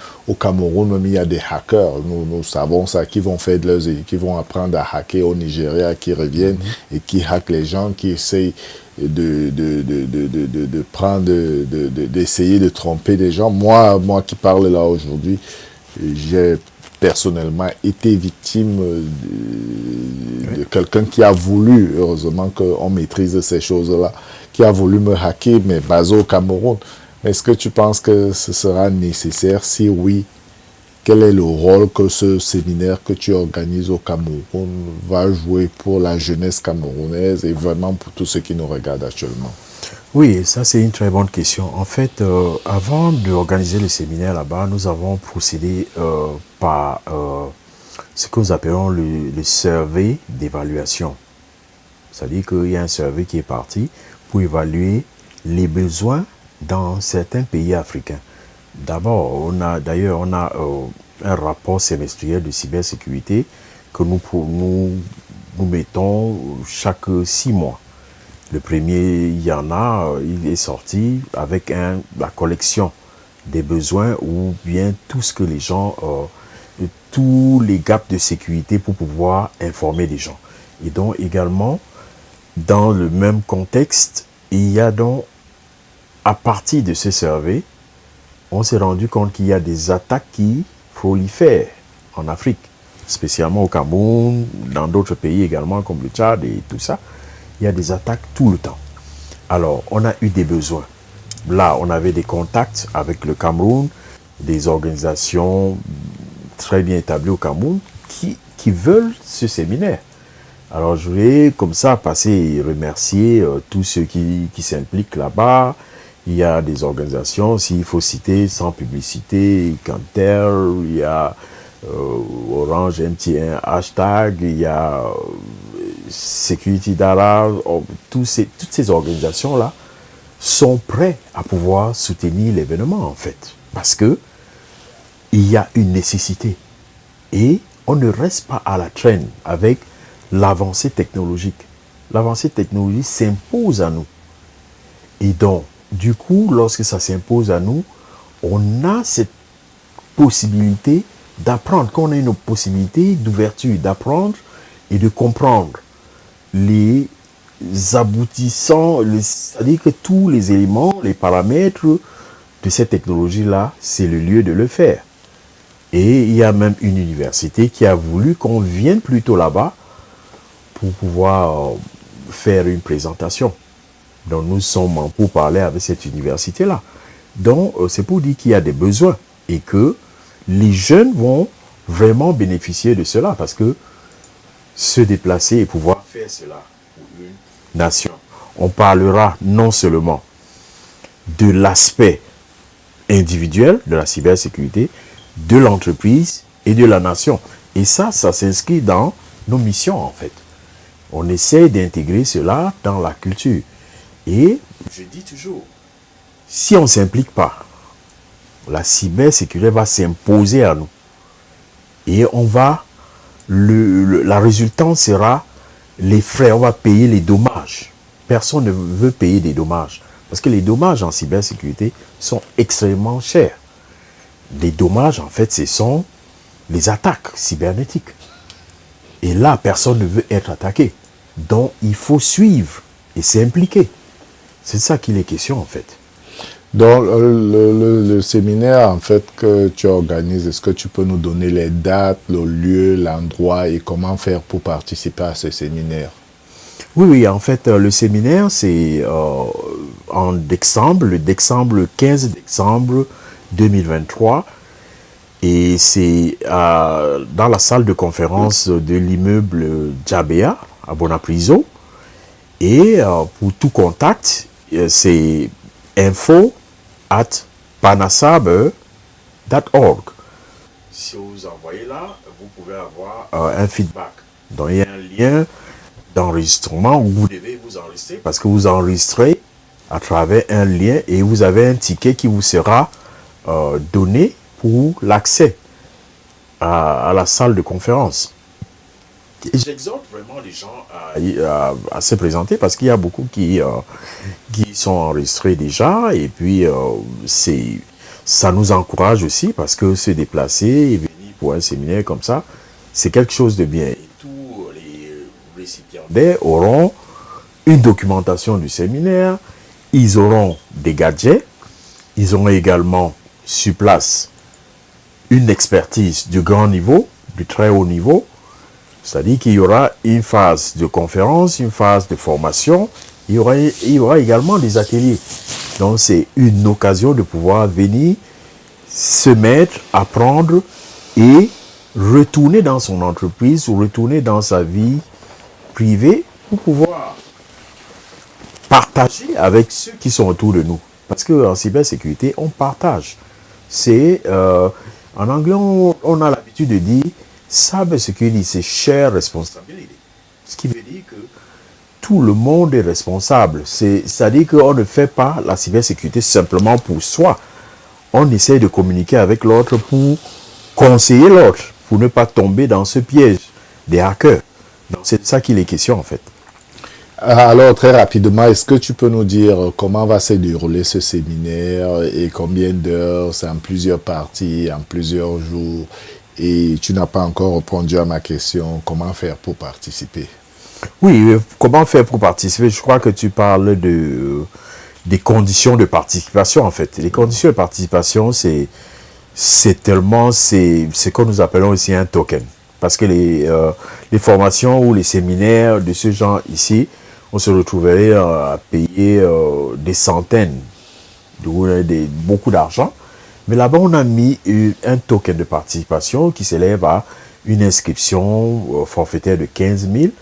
Speaker 1: même, il y a des hackers, nous savons ça, qui vont apprendre à hacker au Nigeria, qui reviennent et qui hackent les gens, qui essayent d'essayer de tromper des gens. Moi qui parle là aujourd'hui, j'ai personnellement été victime de quelqu'un qui a voulu, heureusement qu'on maîtrise ces choses-là, qui a voulu me hacker, mais basé au Cameroun. Est-ce que tu penses que ce sera nécessaire? Si oui, quel est le rôle que ce séminaire que tu organises au Cameroun va jouer pour la jeunesse camerounaise et vraiment pour tous ceux qui nous regardent actuellement?
Speaker 2: Oui, ça c'est une très bonne question. En fait, avant d'organiser le séminaire là-bas, nous avons procédé par ce que nous appelons le survey d'évaluation. C'est-à-dire qu'il y a un survey qui est parti pour évaluer les besoins dans certains pays africains. D'abord, on a un rapport semestriel de cybersécurité que nous mettons chaque 6 mois. Le premier, il est sorti avec la collection des besoins ou bien tout ce que les gens, tous les gaps de sécurité pour pouvoir informer les gens. Et donc également, dans le même contexte, il y a donc, à partir de ce survey, on s'est rendu compte qu'il y a des attaques qui prolifèrent en Afrique, spécialement au Cameroun, dans d'autres pays également comme le Tchad et tout ça. Il y a des attaques tout le temps. Alors, on a eu des besoins. Là, on avait des contacts avec le Cameroun, des organisations très bien établies au Cameroun qui veulent ce séminaire. Alors, je vais comme ça passer et remercier tous ceux qui s'impliquent là-bas. Il y a des organisations, s'il faut citer, sans publicité, Canter, il y a Orange, MTN, Hashtag, il y a Security Dara, toutes ces organisations-là sont prêts à pouvoir soutenir l'événement, en fait. Parce que il y a une nécessité. Et on ne reste pas à la traîne avec l'avancée technologique. L'avancée technologique s'impose à nous. Et donc, du coup, lorsque ça s'impose à nous, on a cette possibilité d'apprendre, qu'on a une possibilité d'ouverture, d'apprendre et de comprendre les aboutissants, c'est-à-dire que tous les éléments, les paramètres de cette technologie-là, c'est le lieu de le faire. Et il y a même une université qui a voulu qu'on vienne plutôt là-bas pour pouvoir faire une présentation. Donc nous sommes en pourparlers avec cette université-là. Donc c'est pour dire qu'il y a des besoins et que les jeunes vont vraiment bénéficier de cela parce que se déplacer et pouvoir faire cela pour une nation. On parlera non seulement de l'aspect individuel de la cybersécurité, de l'entreprise et de la nation. Et ça s'inscrit dans nos missions en fait. On essaie d'intégrer cela dans la culture. Et je dis toujours, si on ne s'implique pas, la cybersécurité va s'imposer à nous. Et la résultante sera les frais, on va payer les dommages. Personne ne veut payer des dommages. Parce que les dommages en cybersécurité sont extrêmement chers. Les dommages, en fait, ce sont les attaques cybernétiques. Et là, personne ne veut être attaqué. Donc, il faut suivre et s'impliquer. C'est ça qu'il est question, en fait.
Speaker 1: Donc, le séminaire, en fait, que tu organises, est-ce que tu peux nous donner les dates, le lieu, l'endroit et comment faire pour participer à ce séminaire?
Speaker 2: Oui, oui, en fait, le séminaire, c'est en décembre, le 15 décembre 2023. Et c'est dans la salle de conférence de l'immeuble Djabea à Bonapriso. Et pour tout contact, c'est info@panasabe.org. Si vous envoyez là, vous pouvez avoir un feedback. Donc il y a un lien d'enregistrement où vous devez vous enregistrer parce que vous enregistrez à travers un lien et vous avez un ticket qui vous sera donné pour l'accès à la salle de conférence. Et j'exhorte vraiment les gens à se présenter parce qu'il y a beaucoup qui sont enregistrés déjà et puis ça nous encourage aussi parce que se déplacer et venir pour un séminaire comme ça, c'est quelque chose de bien. Et tous les récipiendaires auront une documentation du séminaire, ils auront des gadgets, ils auront également sur place une expertise du grand niveau, du très haut niveau, c'est-à-dire qu'il y aura une phase de conférence, une phase de formation, il y aura également des ateliers. Donc c'est une occasion de pouvoir venir se mettre, apprendre et retourner dans son entreprise ou retourner dans sa vie privée pour pouvoir partager avec ceux qui sont autour de nous. Parce qu'en cybersécurité, on partage. En anglais, on a l'habitude de dire cybersecurity, c'est share responsibility. Ce qui veut dire que tout le monde est responsable. C'est-à-dire qu'on ne fait pas la cybersécurité simplement pour soi. On essaie de communiquer avec l'autre pour conseiller l'autre, pour ne pas tomber dans ce piège des hackers. Donc c'est de ça qu'il est question en fait.
Speaker 1: Alors, très rapidement, est-ce que tu peux nous dire comment va se dérouler ce séminaire et combien d'heures? C'est en plusieurs parties, en plusieurs jours. Et tu n'as pas encore répondu à ma question, comment faire pour participer?
Speaker 2: Oui, comment faire pour participer? Je crois que tu parles des conditions de participation en fait. Les conditions de participation, c'est ce que nous appelons ici un token. Parce que les formations ou les séminaires de ce genre ici, on se retrouverait à payer des centaines, beaucoup d'argent. Mais là-bas, on a mis un token de participation qui s'élève à une inscription forfaitaire de 15 000.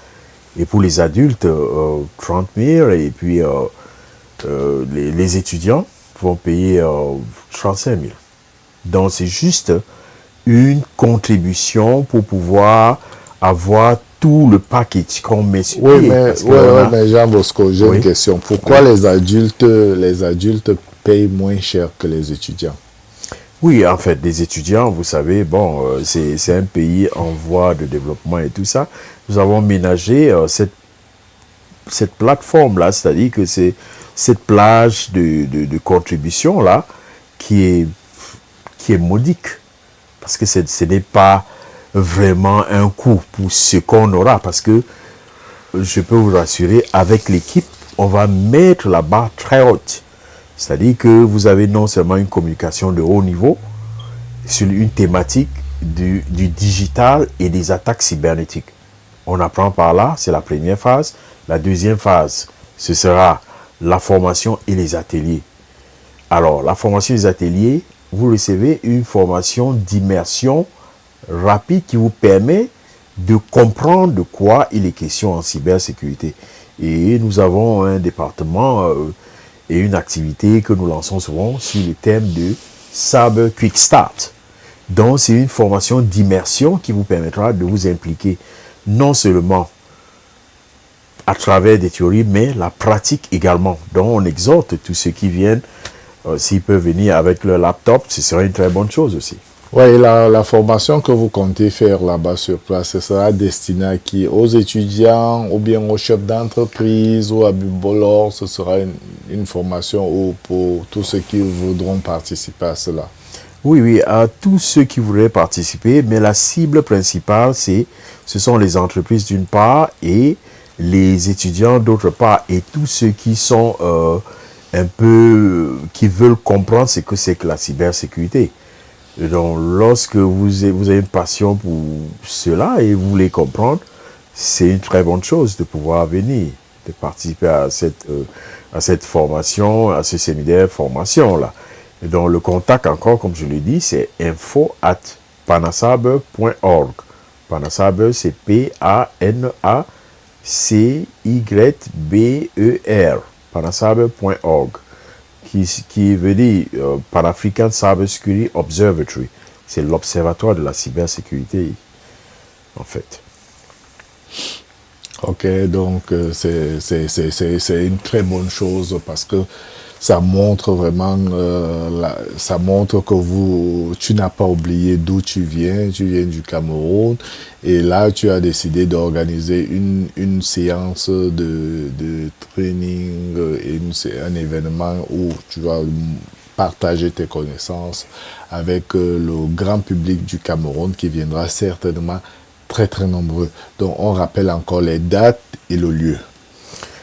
Speaker 2: Et pour les adultes, 30 000. Et puis, les étudiants vont payer 35 000. Donc, c'est juste une contribution pour pouvoir avoir tout le package qu'on met sur pied.
Speaker 1: Mais Jean Bosco, j'ai une question. Pourquoi les adultes payent moins cher que les étudiants?
Speaker 2: Oui, en fait, les étudiants, vous savez, bon, c'est un pays en voie de développement et tout ça. Nous avons ménagé cette plateforme-là, c'est-à-dire que c'est cette plage de contribution-là qui est modique. Parce que ce n'est pas vraiment un coût pour ce qu'on aura. Parce que, je peux vous rassurer, avec l'équipe, on va mettre la barre très haute. C'est-à-dire que vous avez non seulement une communication de haut niveau sur une thématique du digital et des attaques cybernétiques. On apprend par là, c'est la première phase. La deuxième phase, ce sera la formation et les ateliers. Alors, la formation et les ateliers, vous recevez une formation d'immersion rapide qui vous permet de comprendre de quoi il est question en cybersécurité. Et nous avons un département et une activité que nous lançons souvent sur le thème de Cyber Quick Start. Donc, c'est une formation d'immersion qui vous permettra de vous impliquer non seulement à travers des théories, mais la pratique également. Donc, on exhorte tous ceux qui viennent, s'ils peuvent venir avec leur laptop, ce serait une très bonne chose aussi.
Speaker 1: Oui, la formation que vous comptez faire là-bas sur place, ce sera destiné à qui? Aux étudiants ou bien aux chefs d'entreprise ou à Bubolor? Ce sera une formation pour tous ceux qui voudront participer à cela?
Speaker 2: Oui, à tous ceux qui voudraient participer, mais la cible principale, ce sont les entreprises d'une part et les étudiants d'autre part, et tous ceux qui sont un peu, qui veulent comprendre ce que c'est que la cybersécurité. Et donc, lorsque vous avez une passion pour cela et vous voulez comprendre, c'est une très bonne chose de pouvoir venir, de participer à cette formation, à ce séminaire formation-là. Et donc, le contact, encore, comme je l'ai dit, c'est info@panasaber.org. Panasaber, c'est PANACYBER, panasaber.org, qui veut dire Pan-African Cybersecurity Observatory. C'est l'observatoire de la cybersécurité, en fait.
Speaker 1: Ok, donc c'est une très bonne chose parce que ça montre vraiment, ça montre que tu n'as pas oublié d'où tu viens du Cameroun, et là tu as décidé d'organiser une séance de training, un événement où tu vas partager tes connaissances avec le grand public du Cameroun qui viendra certainement très très nombreux. Donc on rappelle encore les dates et le lieu.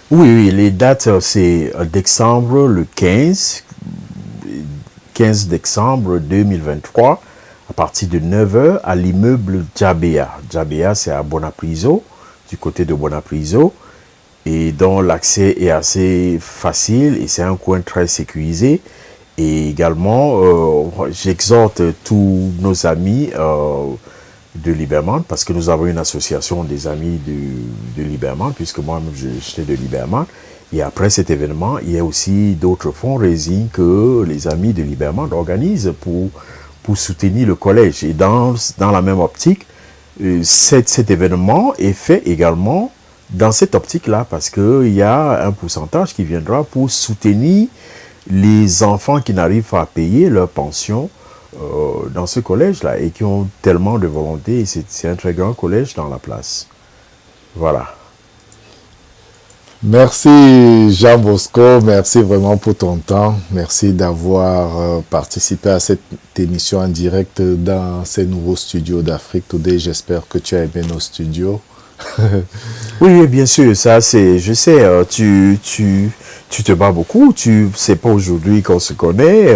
Speaker 2: Oui, les dates, c'est décembre, le 15 décembre 2023, à partir de 9h, à l'immeuble Djabéa. Djabéa, c'est à Bonapriso, du côté de Bonapriso, et dont l'accès est assez facile, et c'est un coin très sécurisé. Et également, j'exhorte tous nos amis de Liberman, parce que nous avons une association des amis de Liberman, puisque moi-même j'étais de Liberman. Et après cet événement, il y a aussi d'autres fundraising que les amis de Liberman organisent pour soutenir le collège. Et dans la même optique, cet événement est fait également dans cette optique-là, parce qu'il y a un pourcentage qui viendra pour soutenir les enfants qui n'arrivent pas à payer leur pension dans ce collège-là et qui ont tellement de volonté. C'est un très grand collège dans la place. Voilà.
Speaker 1: Merci Jean Bosco, merci vraiment pour ton temps. Merci d'avoir participé à cette émission en direct dans ces nouveaux studios d'Afrique Today. J'espère que tu as aimé nos studios.
Speaker 2: Oui, bien sûr, ça c'est, je sais, tu te bats beaucoup, c'est pas aujourd'hui qu'on se connaît,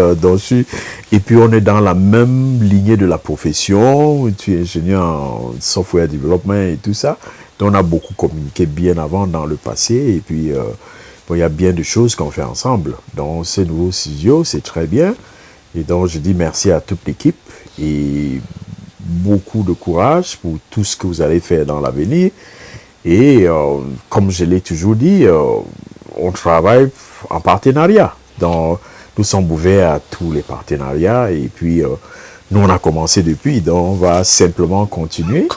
Speaker 2: et puis on est dans la même lignée de la profession, tu es ingénieur en software development et tout ça, donc on a beaucoup communiqué bien avant dans le passé, et puis bon, il y a bien de choses qu'on fait ensemble, dans ces nouveaux studios, c'est très bien, et donc je dis merci à toute l'équipe, et beaucoup de courage pour tout ce que vous allez faire dans l'avenir. Et comme je l'ai toujours dit, on travaille en partenariat. Donc, nous sommes ouverts à tous les partenariats. Et puis, nous, on a commencé depuis, donc on va simplement continuer.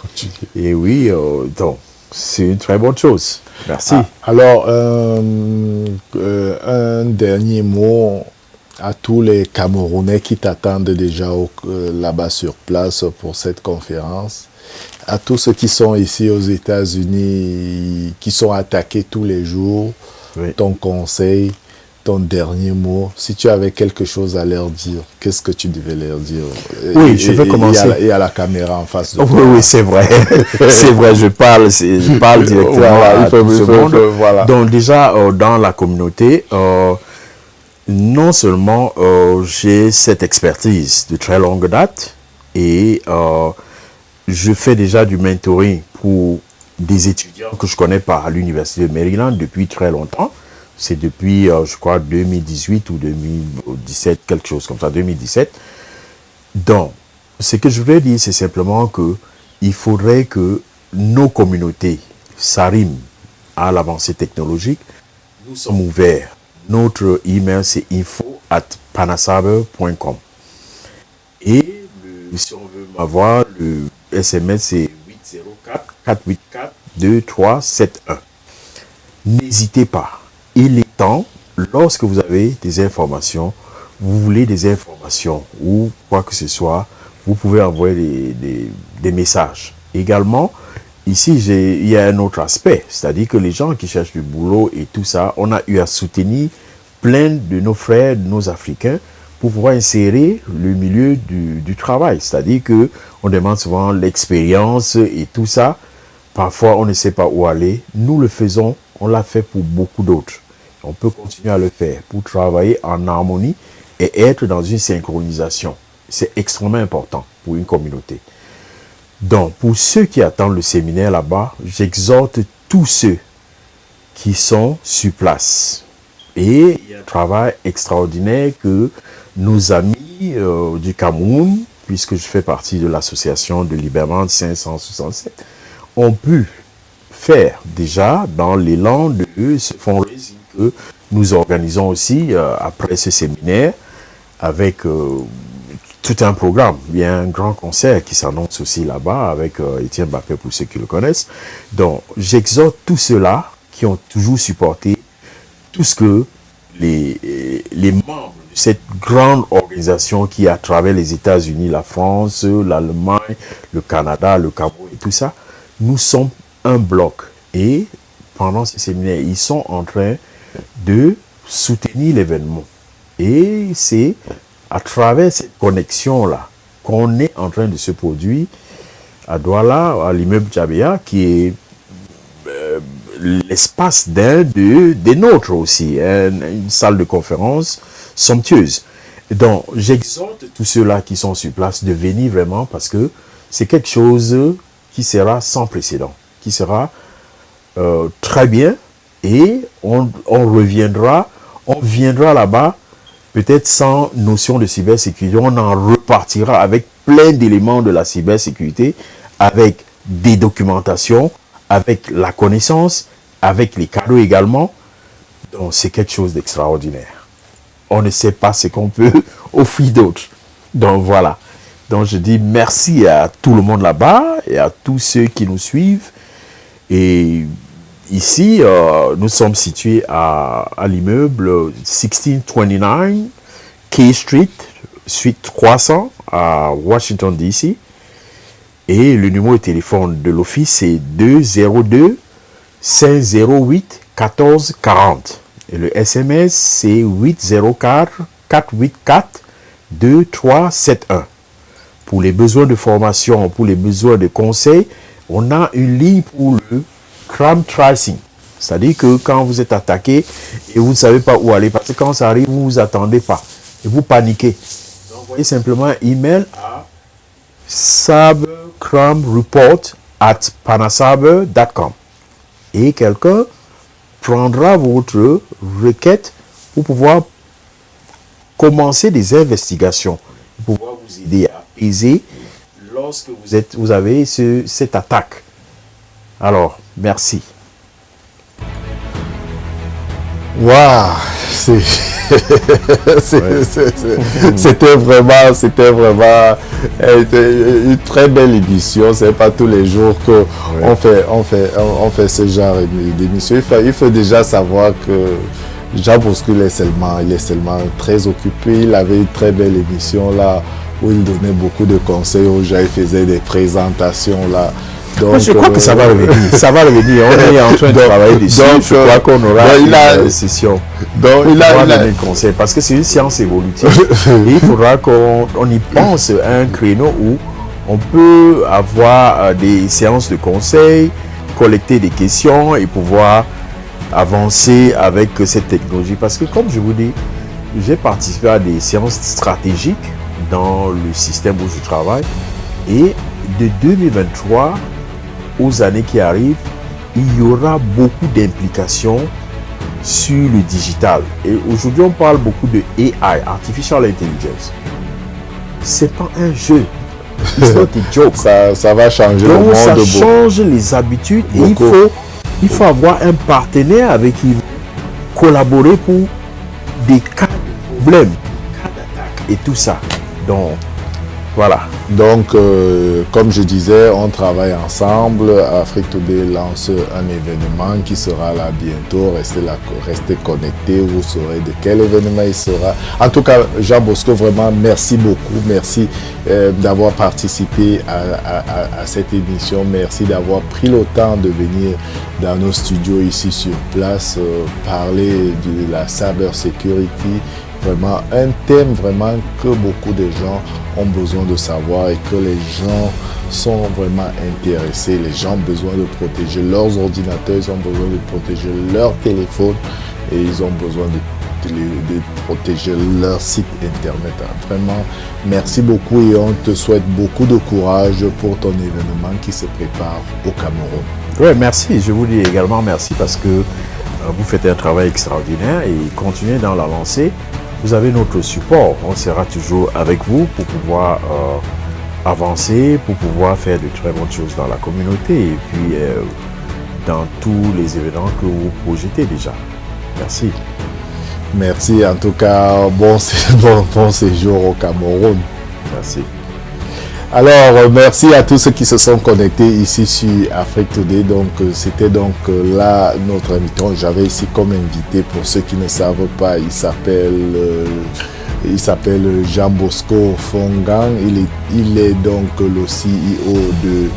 Speaker 2: Et oui, donc, c'est une très bonne chose. Merci.
Speaker 1: Alors, un dernier mot à tous les Camerounais qui t'attendent déjà là-bas sur place pour cette conférence, à tous ceux qui sont ici aux États-Unis, qui sont attaqués tous les jours, oui. Ton conseil, ton dernier mot, si tu avais quelque chose à leur dire, qu'est-ce que tu devais leur dire?
Speaker 2: Oui, je vais commencer.
Speaker 1: Et à la caméra en face de toi.
Speaker 2: Oui, c'est vrai. C'est vrai, je parle directement
Speaker 1: voilà,
Speaker 2: à tout ce monde.
Speaker 1: Voilà.
Speaker 2: Donc déjà, dans la communauté, non seulement j'ai cette expertise de très longue date et je fais déjà du mentoring pour des étudiants que je connais pas à l'Université de Maryland depuis très longtemps. C'est depuis, je crois, 2018 ou 2017, quelque chose comme ça, 2017. Donc, ce que je voudrais dire, c'est simplement que il faudrait que nos communautés s'arriment à l'avancée technologique. Nous sommes ouverts. Notre email, c'est info@panasaber.com. Et si on veut m'avoir, le SMS, c'est 804-484-2371. N'hésitez pas. Il est temps, lorsque vous avez des informations, vous voulez des informations ou quoi que ce soit, vous pouvez envoyer des messages. Également, ici, il y a un autre aspect, c'est-à-dire que les gens qui cherchent du boulot et tout ça, on a eu à soutenir plein de nos frères, de nos Africains, pour pouvoir insérer le milieu du travail. C'est-à-dire qu'on demande souvent l'expérience et tout ça. Parfois, on ne sait pas où aller. Nous le faisons, on l'a fait pour beaucoup d'autres. on peut continuer à le faire pour travailler en harmonie et être dans une synchronisation. C'est extrêmement important pour une communauté. Donc, pour ceux qui attendent le séminaire là-bas, j'exhorte tous ceux qui sont sur place. Et il y a un travail extraordinaire que nos amis du Cameroun, puisque je fais partie de l'association de Liberman 567, ont pu faire déjà dans l'élan de ce fundraising que nous organisons aussi après ce séminaire avec tout un programme. Il y a un grand concert qui s'annonce aussi là-bas avec Étienne Bappé pour ceux qui le connaissent. Donc, j'exhorte tous ceux-là qui ont toujours supporté tout ce que les membres de cette grande organisation qui à travers les États-Unis, la France, l'Allemagne, le Canada, le Cameroun et tout ça, nous sommes un bloc. Et pendant ce séminaire, ils sont en train de soutenir l'événement. Et c'est à travers cette connexion-là qu'on est en train de se produire à Douala, à l'immeuble Djabéa, qui est l'espace des nôtres aussi, une salle de conférence somptueuse. Donc, j'exhorte tous ceux-là qui sont sur place de venir vraiment parce que c'est quelque chose qui sera sans précédent, qui sera très bien et on viendra là-bas peut-être sans notion de cybersécurité, on en repartira avec plein d'éléments de la cybersécurité, avec des documentations, avec la connaissance, avec les cadeaux également. Donc c'est quelque chose d'extraordinaire. On ne sait pas ce qu'on peut offrir d'autre. Donc voilà. Donc je dis merci à tout le monde là-bas et à tous ceux qui nous suivent. Et ici, nous sommes situés à l'immeuble 1629 Key Street, suite 300 à Washington, D.C. Et le numéro de téléphone de l'office, c'est 202-508-1440. Et le SMS, c'est 804-484-2371. Pour les besoins de formation, pour les besoins de conseils, on a une ligne pour le crime tracing. C'est-à-dire que quand vous êtes attaqué et vous ne savez pas où aller, parce que quand ça arrive, vous ne vous attendez pas et vous paniquez. Donc, envoyez simplement un email à cybercrimereport@panasaber.com et quelqu'un prendra votre requête pour pouvoir commencer des investigations, pour pouvoir vous aider à apaiser lorsque vous avez cette attaque. Alors, merci.
Speaker 1: Waouh, c'était vraiment une très belle émission. C'est pas tous les jours que on fait ce genre d'émission. Il faut déjà savoir que Jean Bosco il est seulement très occupé. Il avait une très belle émission là où il donnait beaucoup de conseils aux gens, il faisait des présentations là.
Speaker 2: Donc, je crois que ça va revenir. Ça va revenir. On est en train de travailler dessus. Je crois qu'on aura une session.
Speaker 1: Donc, il a
Speaker 2: donné le conseil parce que c'est une science évolutive. Et il faudra qu'on y pense à un créneau où on peut avoir des séances de conseil, collecter des questions et pouvoir avancer avec cette technologie. Parce que comme je vous dis, j'ai participé à des séances stratégiques dans le système où je travaille. Et de 2023 aux années qui arrivent, il y aura beaucoup d'implications sur le digital. Et aujourd'hui, on parle beaucoup de AI, Artificial Intelligence. C'est pas un jeu. It's not a joke.
Speaker 1: Ça va changer
Speaker 2: donc,
Speaker 1: le monde.
Speaker 2: Ça change les habitudes et il faut avoir un partenaire avec qui collaborer pour des cas de problèmes, cas d'attaque et tout ça. Donc, voilà.
Speaker 1: Donc, comme je disais, on travaille ensemble. Afrique Today lance un événement qui sera là bientôt. Restez connectés, vous saurez de quel événement il sera. En tout cas, Jean Bosco, vraiment, merci beaucoup. Merci d'avoir participé à cette émission. Merci d'avoir pris le temps de venir dans nos studios ici sur place, parler de la cybersécurité. Vraiment un thème vraiment que beaucoup de gens ont besoin de savoir et que les gens sont vraiment intéressés. Les gens ont besoin de protéger leurs ordinateurs, ils ont besoin de protéger leur téléphone. et ils ont besoin de protéger leur site internet. Vraiment, merci beaucoup et on te souhaite beaucoup de courage pour ton événement qui se prépare au Cameroun.
Speaker 2: Oui, merci. Je vous dis également merci parce que vous faites un travail extraordinaire et continuez dans la lancée. Vous avez notre support. On sera toujours avec vous pour pouvoir avancer, pour pouvoir faire de très bonnes choses dans la communauté et puis dans tous les événements que vous projetez déjà. Merci.
Speaker 1: Merci, en tout cas, bon séjour au Cameroun.
Speaker 2: Merci.
Speaker 1: Alors, merci à tous ceux qui se sont connectés ici sur Afrique Today. Donc, c'était donc là notre invité. J'avais ici comme invité, pour ceux qui ne savent pas, il s'appelle Jean Bosco Fongang. Il est donc le CEO de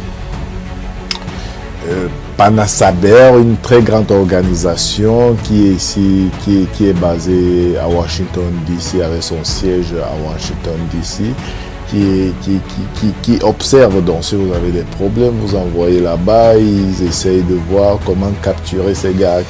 Speaker 1: Panasaber, une très grande organisation qui est ici, qui est basée à Washington DC, avec son siège à Washington DC, qui observe. Donc si vous avez des problèmes, vous envoyez là-bas, ils essayent de voir comment capturer ces gars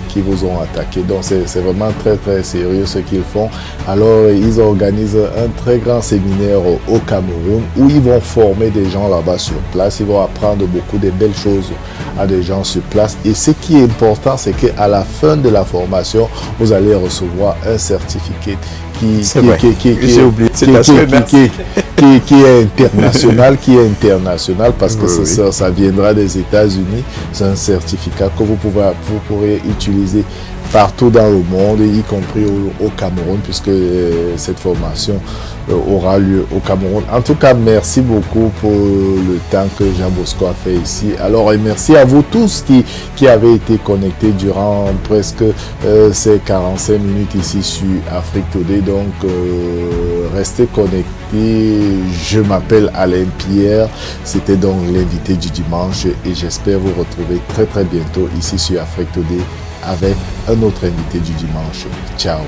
Speaker 1: qui vous ont attaqué. Donc c'est vraiment très très sérieux ce qu'ils font. Alors ils organisent un très grand séminaire au Cameroun où ils vont former des gens là-bas sur place. Ils vont apprendre beaucoup de belles choses à des gens sur place. Et ce qui est important, c'est qu'à la fin de la formation, vous allez recevoir un certificat qui est international, parce que ça viendra des États-Unis. C'est un certificat que vous pourrez utiliser partout dans le monde, y compris au Cameroun, puisque cette formation aura lieu au Cameroun. En tout cas, merci beaucoup pour le temps que Jean Bosco a fait ici. Alors, et merci à vous tous qui avez été connectés durant presque ces 45 minutes ici sur Afrique Today. Donc, restez connectés. Je m'appelle Alain Pierre. C'était donc l'invité du dimanche et j'espère vous retrouver très très bientôt ici sur Afrique Today avec un autre invité du dimanche. Ciao.